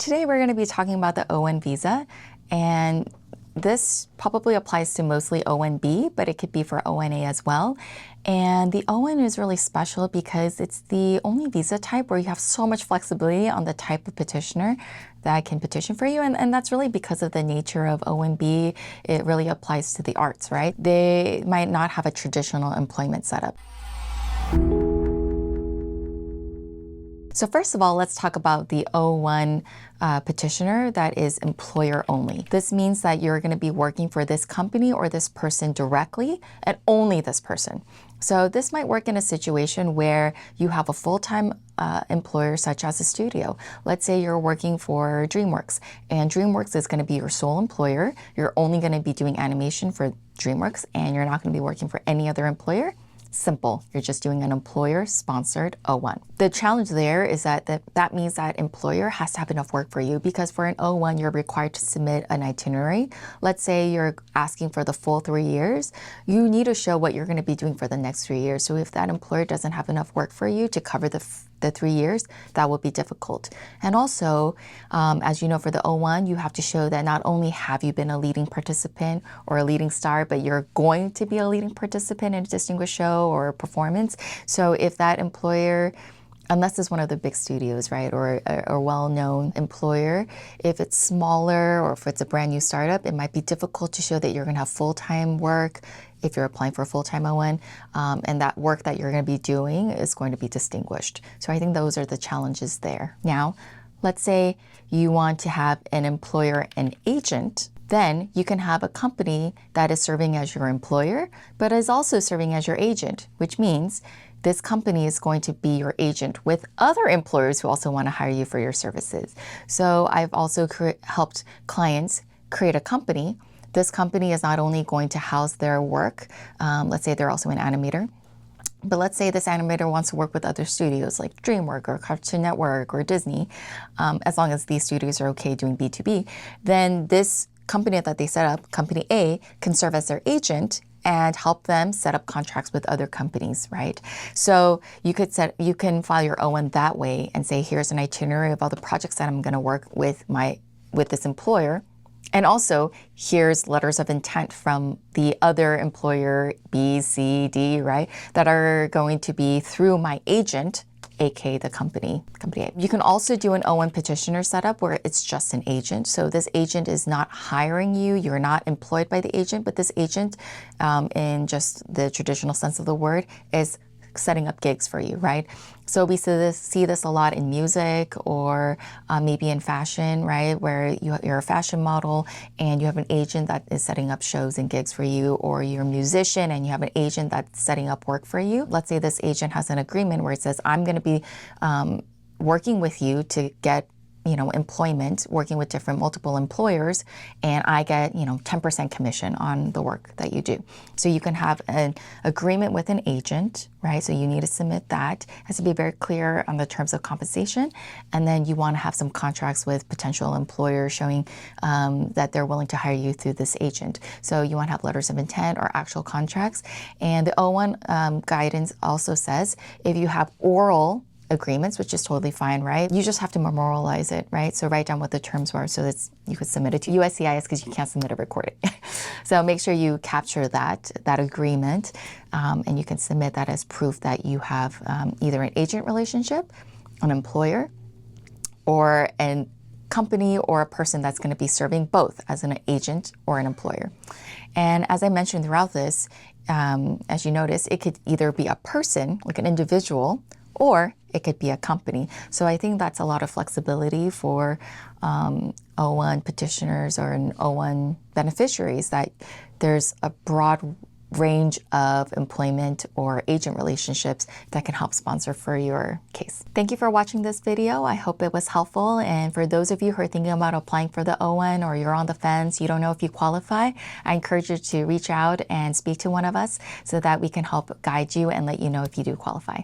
Today we're going to be talking about the O-1 visa, and this probably applies to mostly O-1B, but it could be for O-1A as well. And the O-1 is really special because it's the only visa type where you have so much flexibility on the type of petitioner that can petition for you. And that's really because of the nature of O-1B. It really applies to the arts, right? They might not have a traditional employment setup. So first of all, let's talk about the O-1 petitioner that is employer only. This means that you're going to be working for this company or this person directly, and only this person. So this might work in a situation where you have a full-time employer such as a studio. Let's say you're working for DreamWorks, and DreamWorks is going to be your sole employer. You're only going to be doing animation for DreamWorks, and you're not going to be working for any other employer. Simple. You're just doing an employer-sponsored O-1. The challenge there is that means that employer has to have enough work for you, because for an O-1, you're required to submit an itinerary. Let's say you're asking for the full 3 years. You need to show what you're going to be doing for the next 3 years. So if that employer doesn't have enough work for you to cover the 3 years, that will be difficult. And also, as you know, for the O-1, you have to show that not only have you been a leading participant or a leading star, but you're going to be a leading participant in a distinguished show or performance. So if that employer, unless it's one of the big studios, right, or a well-known employer, if it's smaller or if it's a brand new startup, it might be difficult to show that you're going to have full-time work if you're applying for a full-time O-1, and that work that you're going to be doing is going to be distinguished. So I think those are the challenges there. Now, let's say you want to have an employer and agent. Then you can have a company that is serving as your employer, but is also serving as your agent, which means this company is going to be your agent with other employers who also want to hire you for your services. So I've also helped clients create a company. This company is not only going to house their work, let's say they're also an animator, but let's say this animator wants to work with other studios like DreamWorks or Cartoon Network or Disney, as long as these studios are okay doing B2B, then this company that they set up, Company A, can serve as their agent and help them set up contracts with other companies, right? So you can file your O-1 that way and say, here's an itinerary of all the projects that I'm going to work with this employer. And also, here's letters of intent from the other employer B, C, D, right, that are going to be through my agent, aka the company A. You can also do an O-1 petitioner setup where it's just an agent. So this agent is not hiring you. You're not employed by the agent, but this agent, in just the traditional sense of the word, is setting up gigs for you, right? So we see this a lot in music or maybe in fashion, right? Where you're a fashion model and you have an agent that is setting up shows and gigs for you, or you're a musician and you have an agent that's setting up work for you. Let's say this agent has an agreement where it says, I'm going to be working with you to get employment, working with multiple employers, and I get, 10% commission on the work that you do. So you can have an agreement with an agent, right? So you need to submit that. It has to be very clear on the terms of compensation. And then you want to have some contracts with potential employers showing that they're willing to hire you through this agent. So you want to have letters of intent or actual contracts. And the O-1 guidance also says if you have oral agreements, which is totally fine, right? You just have to memorialize it, right? So write down what the terms were so that you could submit it to USCIS, because you can't submit a recording. So make sure you capture that agreement, and you can submit that as proof that you have either an agent relationship, an employer, or a company or a person that's going to be serving both as an agent or an employer. And as I mentioned throughout this, as you notice, it could either be a person, like an individual, or it could be a company. So I think that's a lot of flexibility for O-1 petitioners or an O-1 beneficiaries, that there's a broad range of employment or agent relationships that can help sponsor for your case. Thank you for watching this video. I hope it was helpful. And for those of you who are thinking about applying for the O-1, or you're on the fence, you don't know if you qualify, I encourage you to reach out and speak to one of us so that we can help guide you and let you know if you do qualify.